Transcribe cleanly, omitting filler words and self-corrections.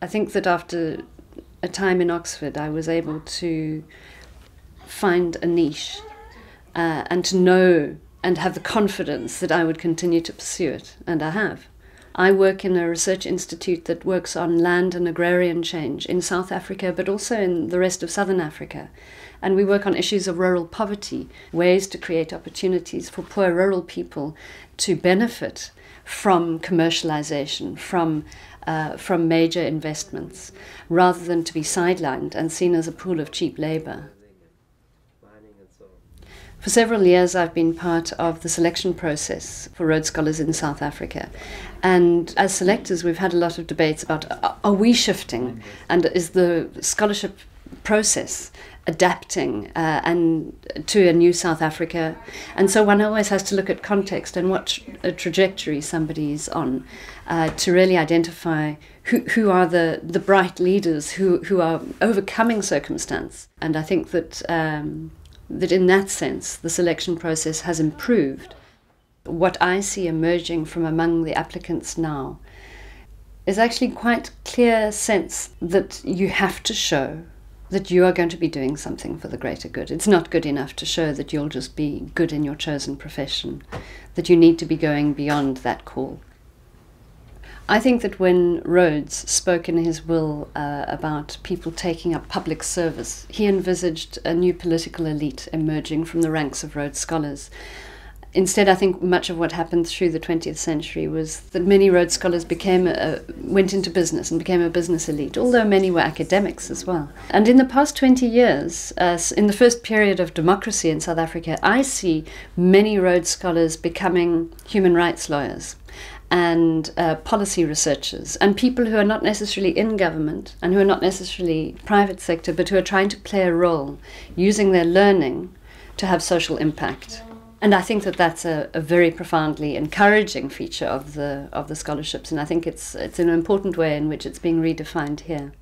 I think that after a time in Oxford, I was able to find a niche and to know and have the confidence that I would continue to pursue it, and I have. I work in a research institute that works on land and agrarian change in South Africa, but also in the rest of Southern Africa. And we work on issues of rural poverty, ways to create opportunities for poor rural people to benefit from commercialization, from major investments, rather than to be sidelined and seen as a pool of cheap labor. For several years I've been part of the selection process for Rhodes Scholars in South Africa. And as selectors we've had a lot of debates about, are we shifting? And is the scholarship process adapting and to a new South Africa? And so one always has to look at context and what trajectory somebody's on to really identify who are the bright leaders who are overcoming circumstance. And I think that that in that sense the selection process has improved. What I see emerging from among the applicants now is actually quite clear sense that you have to show that you are going to be doing something for the greater good. It's not good enough to show that you'll just be good in your chosen profession, that you need to be going beyond that call. I think that when Rhodes spoke in his will about people taking up public service, he envisaged a new political elite emerging from the ranks of Rhodes Scholars. Instead, I think much of what happened through the 20th century was that many Rhodes Scholars went into business and became a business elite, although many were academics as well. And in the past 20 years, in the first period of democracy in South Africa, I see many Rhodes Scholars becoming human rights lawyers and policy researchers, and people who are not necessarily in government and who are not necessarily private sector, but who are trying to play a role using their learning to have social impact. And I think that that's a very profoundly encouraging feature of the scholarships, and I think it's an important way in which it's being redefined here.